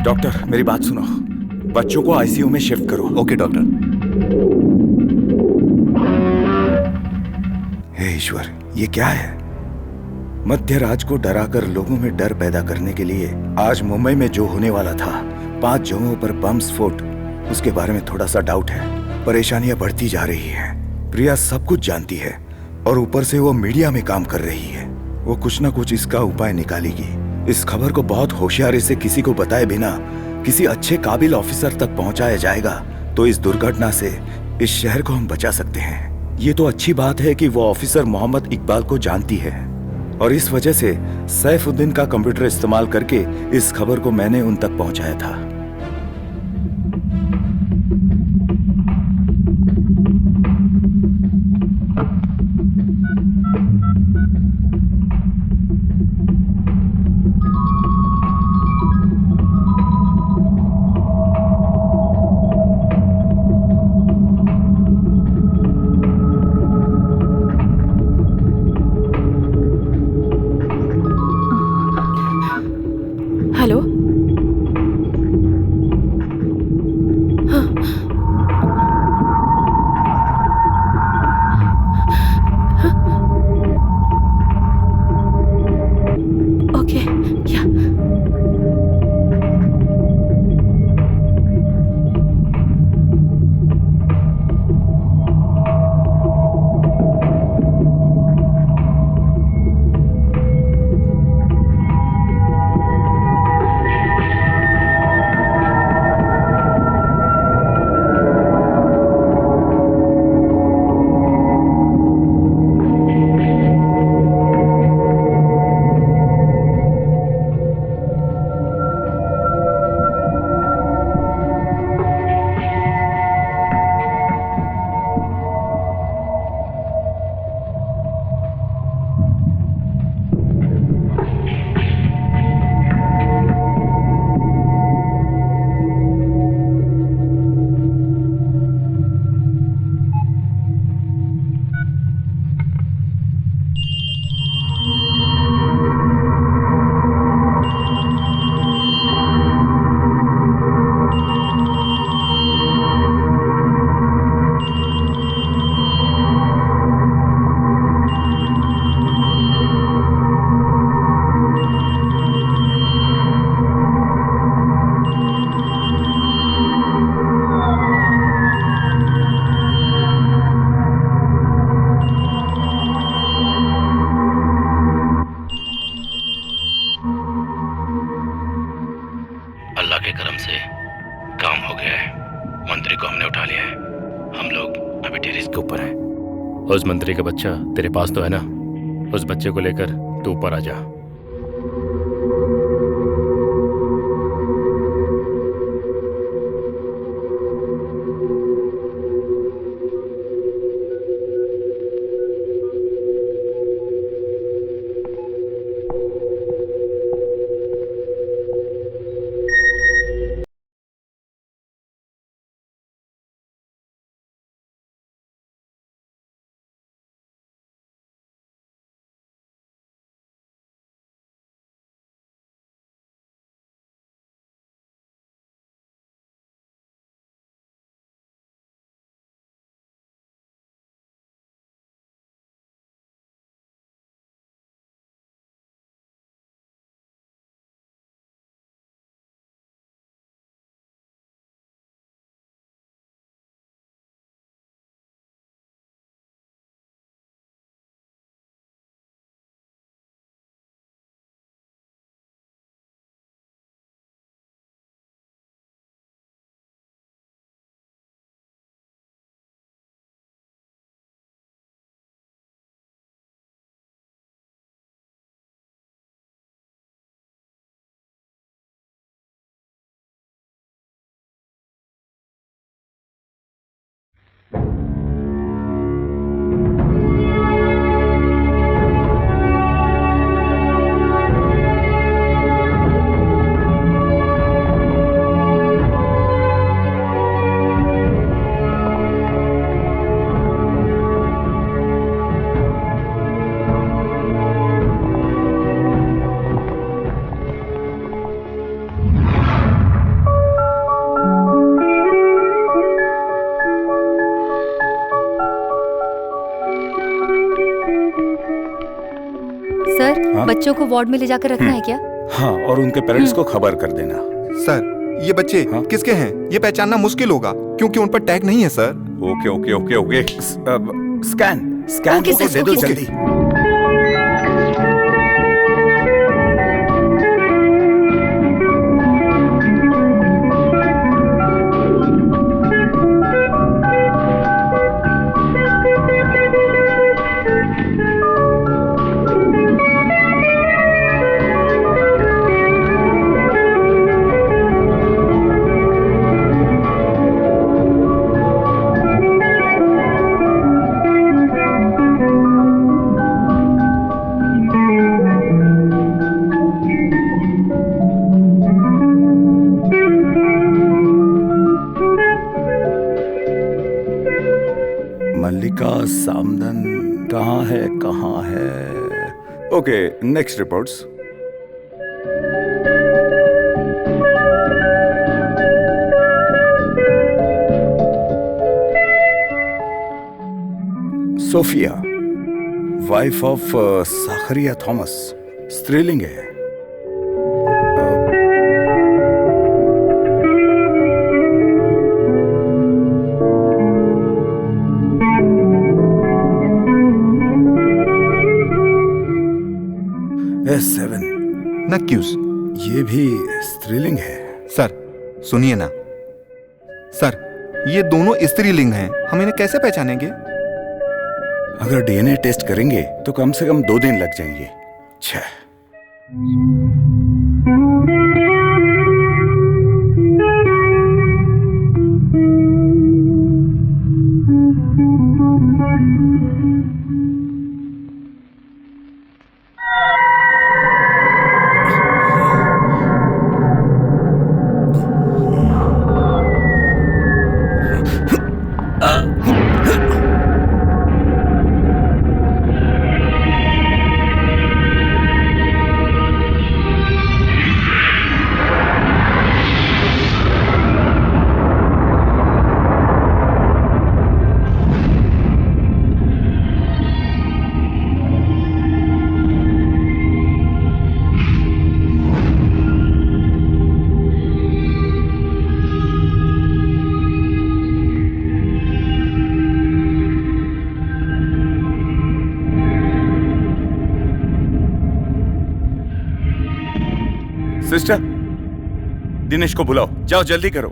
डॉक्टर, मेरी बात सुनो। बच्चों को आईसीयू में शिफ्ट करो। Okay doctor. हे ईश्वर, ये क्या है? मध्य रात को डराकर लोगों में डर पैदा करने के लिए आज मुंबई में जो होने वाला था, 5 जगहों पर बम स्फोट, उसके बारे में थोड़ा सा डाउट है। परेशानियां बढ़ती जा रही हैं। प्रिया सब कुछ जानती है और ऊपर से वो मीडिया में काम कर रही है। वो कुछ ना कुछ इसका उपाय निकालेगी। इस खबर को बहुत होशियारी से किसी को बताए बिना किसी अच्छे काबिल ऑफिसर तक पहुंचाया जाएगा तो इस दुर्घटना से इस शहर को हम बचा सकते हैं। ये तो अच्छी बात है कि वो ऑफिसर मोहम्मद इकबाल को जानती है और इस वजह से सैफुद्दीन का कंप्यूटर इस्तेमाल करके इस खबर को मैंने उन तक पहुंचाया था। हेलो। हाँ। हाँ। ओके, क्या? अल्लाह के करम से काम हो गया है। मंत्री को हमने उठा लिया है। हम लोग अभी टेरिस के ऊपर हैं। उस मंत्री का बच्चा तेरे पास तो है ना? उस बच्चे को लेकर तू ऊपर आ जा। बच्चों को वार्ड में ले जाकर रखना है क्या? हाँ, और उनके पेरेंट्स को खबर कर देना। सर ये बच्चे किसके हैं ये पहचानना मुश्किल होगा क्योंकि उन पर टैग नहीं है sir. Okay okay okay okay. Scan okay, photo sir, दे दो ओके, जल्दी। मल्लिका सामदन कहाँ है? Okay, next reports. Sophia, wife of Zacharia Thomas, स्त्रीलिंग है। S7 नक्यूस। ये भी स्त्रीलिंग है। सर सुनिए ना सर, ये दोनों स्त्रीलिंग हैं, हम इन्हें कैसे पहचानेंगे? अगर DNA टेस्ट करेंगे तो कम से कम 2 दिन लग जाएंगे। छह। सिस्टर, दिनेश को बुलाओ, जाओ जल्दी करो।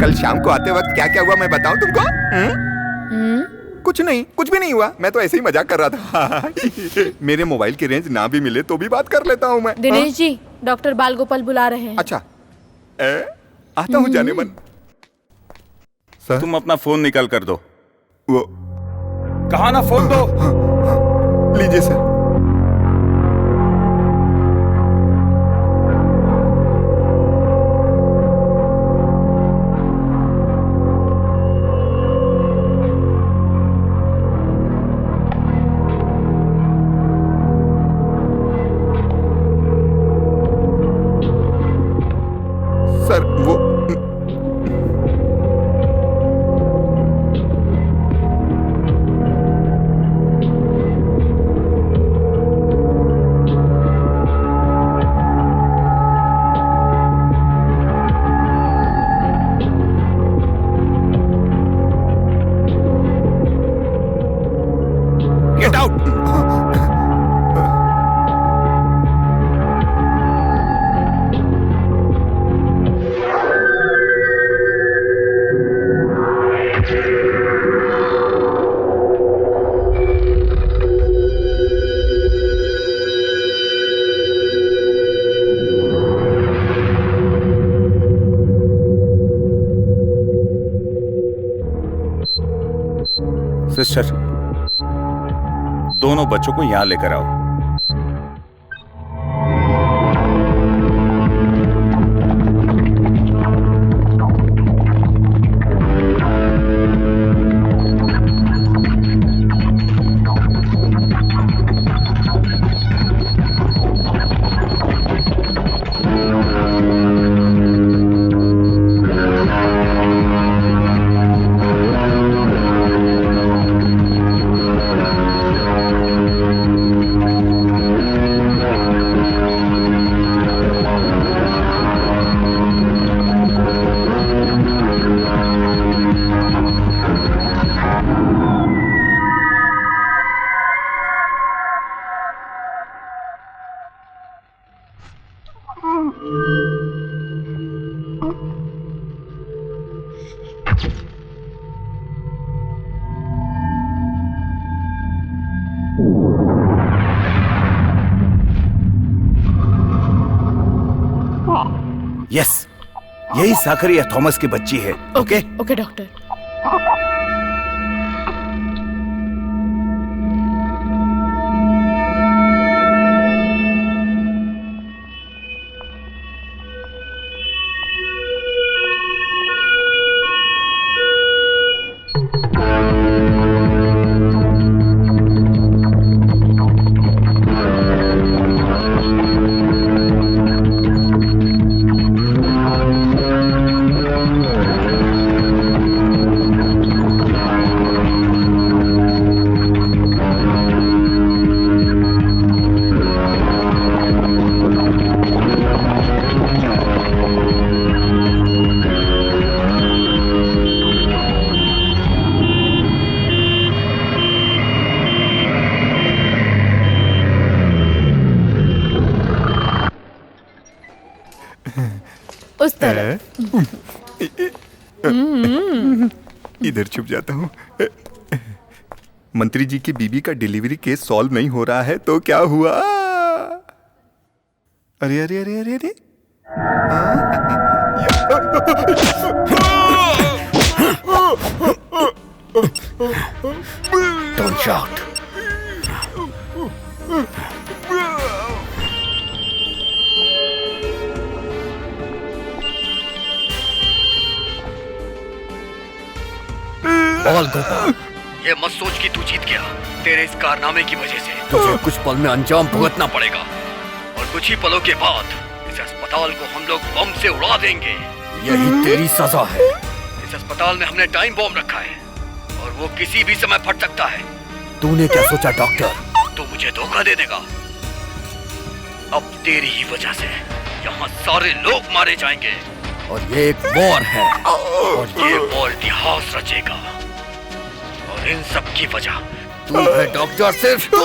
कल शाम को आते वक्त क्या क्या हुआ मैं बताऊं तुमको? कुछ नहीं, कुछ भी नहीं हुआ, मैं तो ऐसे ही मजाक कर रहा था। मेरे मोबाइल की रेंज ना भी मिले तो भी बात कर लेता हूँ मैं। दिनेश जी, डॉक्टर बाल गोपाल बुला रहे हैं। अच्छा, आता हूँ जाने मन। सर तुम अपना फोन निकाल कर दो। वो कहा ना फोन दो। लीजिए सर। सर वो गेट आउट। सिस्टर, दोनों बच्चों को यहां लेकर आओ। यस, यही साकरी या थॉमस की बच्ची है। Okay okay doctor. उस तरफ। इधर छुप जाता हूँ। मंत्री जी की बीबी का डिलीवरी केस सॉल्व नहीं हो रहा है तो क्या हुआ? अरे अरे अरे अरे अरे Don't shout. बोल गोपाल, ये मत सोच कि तू जीत गया। तेरे इस कारनामे की वजह से तुझे कुछ पल में अंजाम भुगतना पड़ेगा और कुछ ही पलों के बाद इस अस्पताल को हम लोग बम से उड़ा देंगे। यही तेरी सजा है। इस अस्पताल में हमने टाइम बॉम्ब रखा है और वो किसी भी समय फट सकता है। तूने क्या सोचा डॉक्टर? तू मुझे धोखा दे देगा? अब तेरी ही वजह से यहाँ सारे लोग मारे जाएंगे और ये एक वॉर है और ये वॉर इतिहास रचेगा और इन सब की वजह तू है डॉक्टर, सिर्फ तू।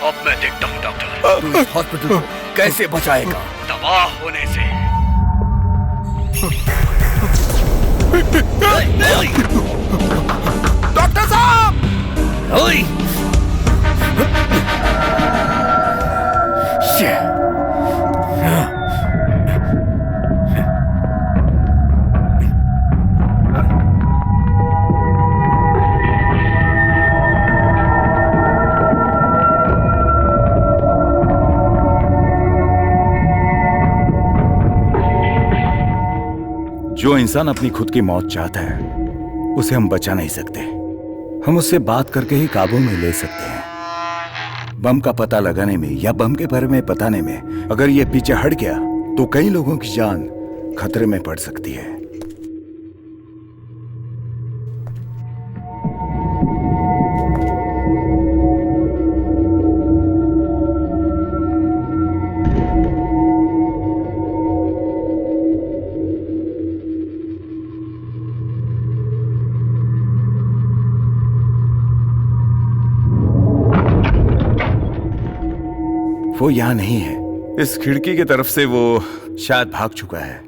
अब मैं देखता हूँ डॉक्टर, तू इस हॉस्पिटल को कैसे बचाएगा तबाह होने से। डॉक्टर साहब! जो इंसान अपनी खुद की मौत चाहता है उसे हम बचा नहीं सकते। हम उससे बात करके ही काबू में ले सकते हैं। बम का पता लगाने में या बम के बारे में बताने में अगर ये पीछे हट गया तो कई लोगों की जान खतरे में पड़ सकती है। वो यहाँ नहीं है। इस खिड़की की तरफ से वो शायद भाग चुका है।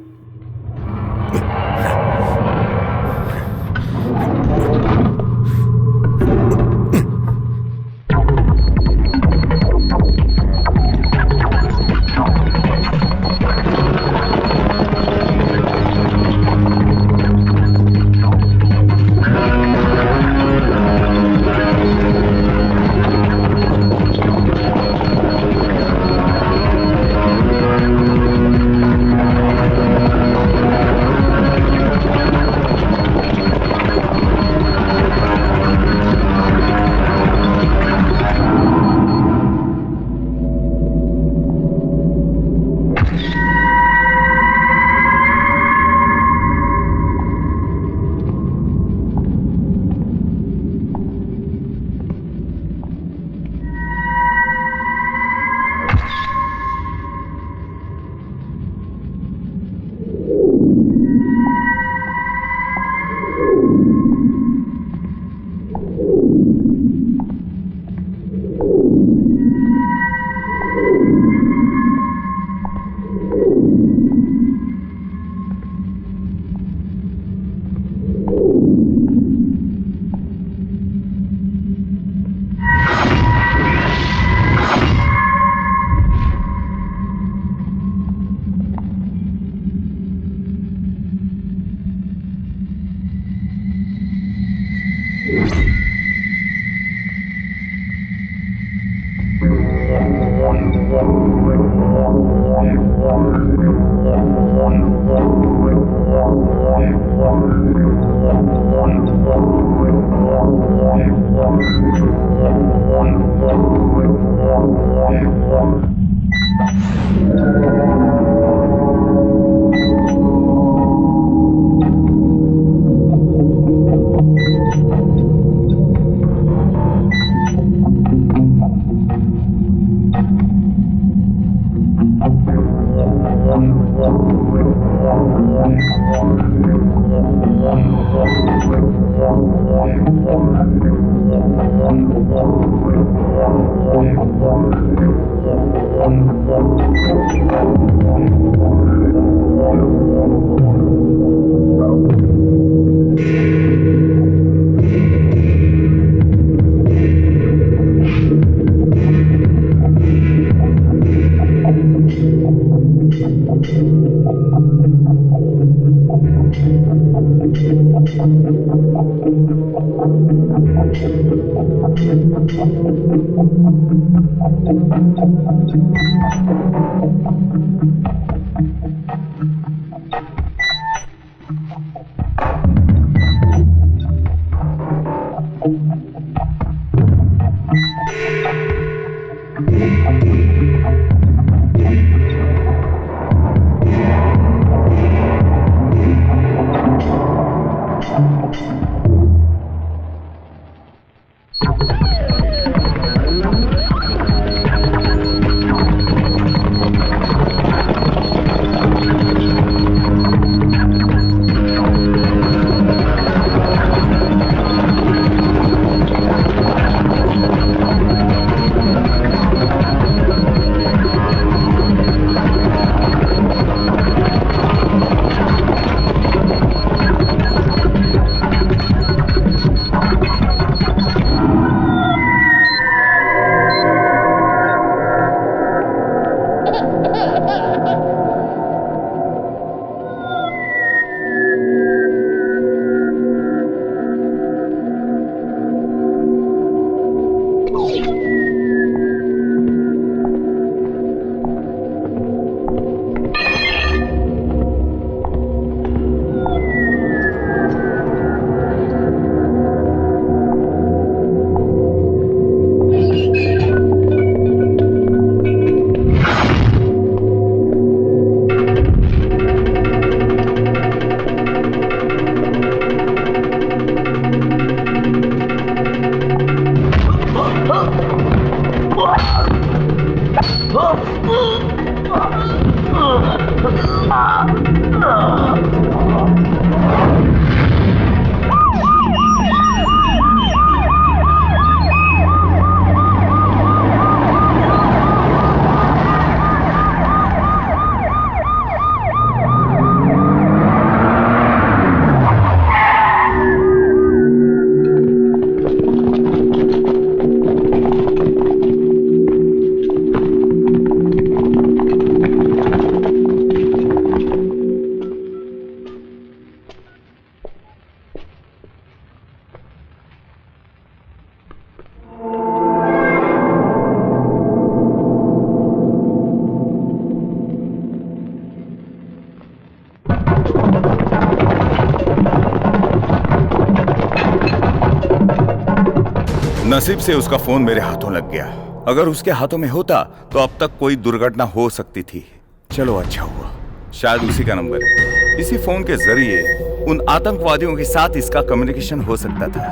नसीब से उसका फोन मेरे हाथों लग गया। अगर उसके हाथों में होता तो अब तक कोई दुर्घटना हो सकती थी। चलो अच्छा हुआ, शायद उसी का नंबर है। इसी फोन के जरिए उन आतंकवादियों के साथ इसका कम्युनिकेशन हो सकता था।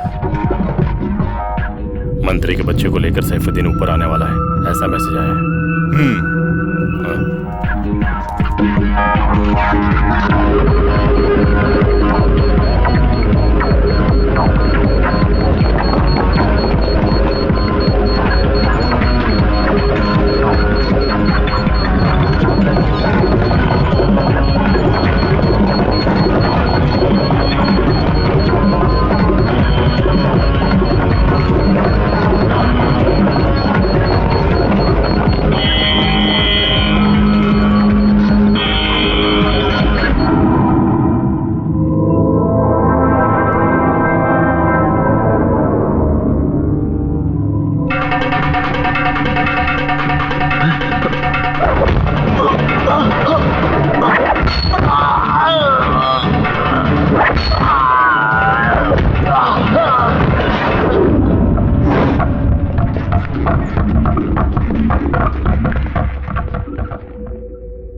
मंत्री के बच्चे को लेकर सैफुद्दीन ऊपर आने वाला है, ऐसा मैसेज आया है।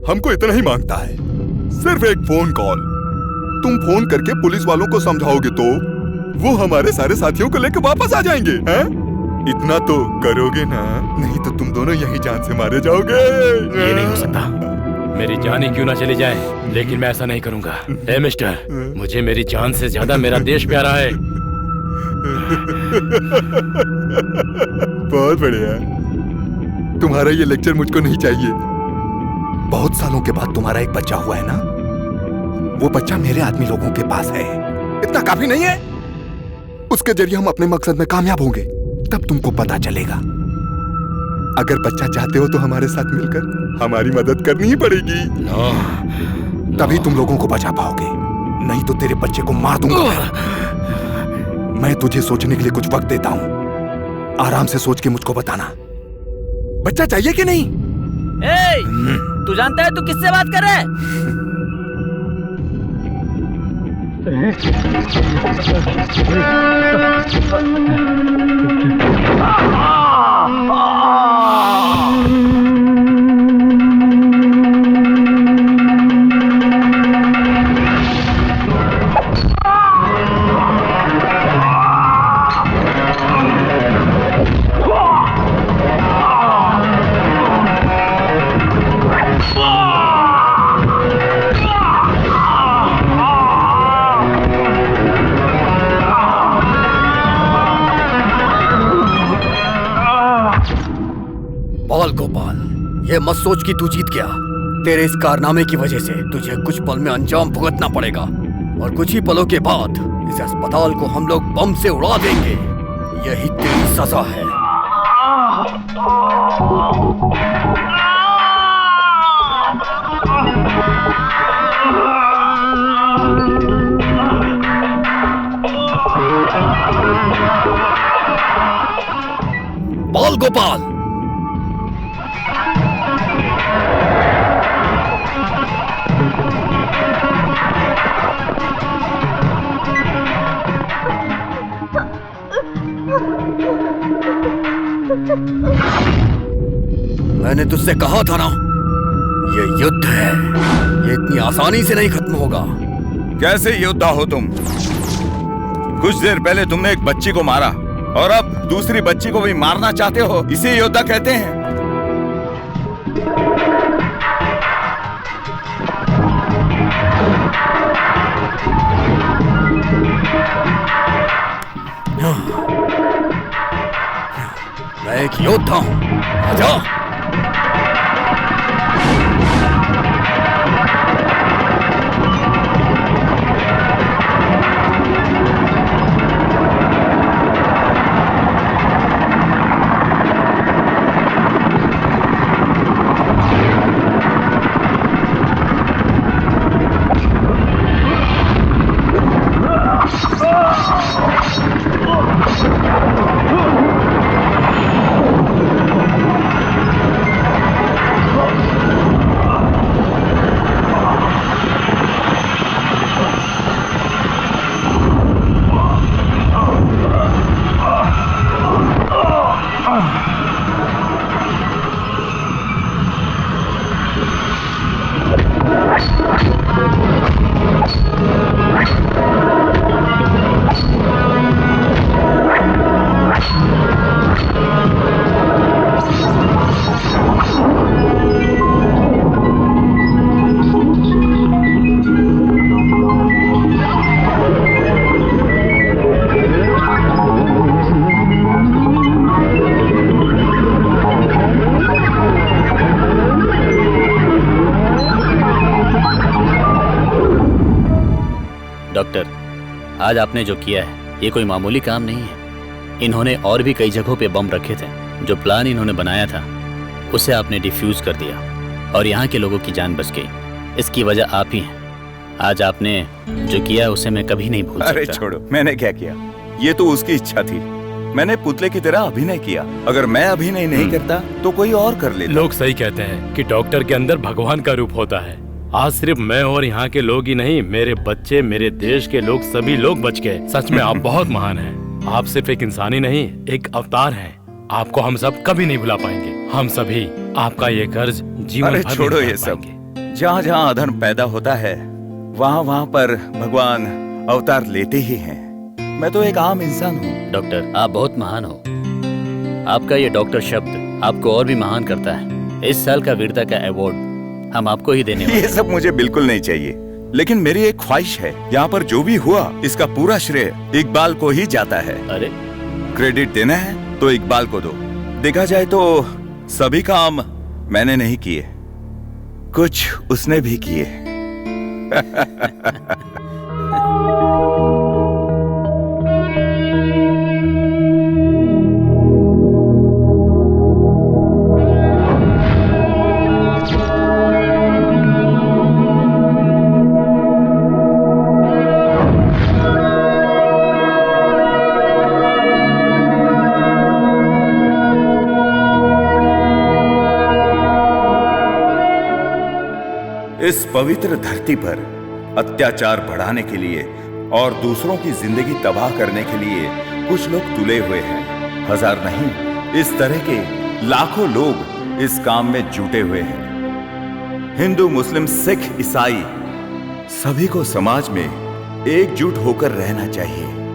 हमको इतना ही मांगता है, सिर्फ एक फोन कॉल। तुम फोन करके पुलिस वालों को समझाओगे तो वो हमारे सारे साथियों को लेकर वापस आ जाएंगे, हैं? इतना तो करोगे ना, नहीं तो तुम दोनों यहीं जान से मारे जाओगे। ये नहीं हो सकता, मेरी जान ही क्यों ना चली जाए, लेकिन मैं ऐसा नहीं करूंगा। ए मिस्टर, मुझे मेरी जान से ज्यादा मेरा देश प्यारा है। बहुत बढ़िया, तुम्हारा ये लेक्चर मुझको नहीं चाहिए। बहुत सालों के बाद तुम्हारा एक बच्चा हुआ है ना, वो बच्चा मेरे आदमी लोगों के पास है। इतना काफी नहीं है? उसके जरिए हम अपने मकसद में कामयाब होंगे, तब तुमको पता चलेगा। अगर बच्चा चाहते हो तो हमारे साथ मिलकर हमारी मदद करनी ही पड़ेगी। नो, तभी तुम लोगों को बचा पाओगे। नहीं तो तेरे बच्चे को मार दूंगा। मैं तुझे सोचने के लिए कुछ वक्त देता हूं, आराम से सोच के मुझको बताना, बच्चा चाहिए कि नहीं? तू जानता है तू किससे बात कर रहा है? बाल गोपाल, ये मत सोच कि तू जीत गया। तेरे इस कारनामे की वजह से तुझे कुछ पल में अंजाम भुगतना पड़ेगा, और कुछ ही पलों के बाद इस अस्पताल को हम लोग बम से उड़ा देंगे। यही तेरी सजा है। बाल गोपाल, मैंने तुझसे कहा था ना, ये युद्ध है, ये इतनी आसानी से नहीं खत्म होगा। कैसे योद्धा हो तुम? कुछ देर पहले तुमने एक बच्ची को मारा और अब दूसरी बच्ची को भी मारना चाहते हो, इसे योद्धा कहते हैं। मैं एक योद्धा हूं, आजा। डॉक्टर, आज आपने जो किया है ये कोई मामूली काम नहीं है। इन्होंने और भी कई जगहों पे बम रखे थे। जो प्लान इन्होंने बनाया था उसे आपने डिफ्यूज कर दिया और यहाँ के लोगों की जान बच गई। इसकी वजह आप ही हैं। आज आपने जो किया उसे मैं कभी नहीं भूल सकता। अरे छोड़ो, मैंने क्या किया? ये तो उसकी इच्छा थी। मैंने पुतले की तरह अभिनय किया। अगर मैं अभिनय नहीं करता तो कोई और कर लेता। लोग सही कहते हैं कि डॉक्टर के अंदर भगवान का रूप होता है। आज सिर्फ मैं और यहाँ के लोग ही नहीं, मेरे बच्चे, मेरे देश के लोग, सभी लोग बच गए। सच में आप बहुत महान हैं। आप सिर्फ एक इंसान ही नहीं, एक अवतार हैं। आपको हम सब कभी नहीं भुला पाएंगे। हम सभी आपका ये कर्ज जीवन भर अरे छोड़ो ये सब। जहाँ जहाँ अधर्म पैदा होता है वहाँ वहाँ पर भगवान अवतार लेते ही हैं। मैं तो एक आम इंसान हूँ। डॉक्टर, आप बहुत महान हो। आपका ये डॉक्टर शब्द आपको और भी महान करता है। इस साल का वीरता का अवार्ड हम आपको ही देने वाले हैं। ये सब मुझे बिल्कुल नहीं चाहिए, लेकिन मेरी एक ख्वाहिश है। यहाँ पर जो भी हुआ इसका पूरा श्रेय इकबाल को ही जाता है। अरे क्रेडिट देना है तो इकबाल को दो। देखा जाए तो सभी काम मैंने नहीं किए, कुछ उसने भी किए। इस पवित्र धरती पर अत्याचार बढ़ाने के लिए और दूसरों की जिंदगी तबाह करने के लिए कुछ लोग तुले हुए हैं। हजार नहीं, इस तरह के लाखों लोग इस काम में जुटे हुए हैं। हिंदू, मुस्लिम, सिख, ईसाई सभी को समाज में एकजुट होकर रहना चाहिए।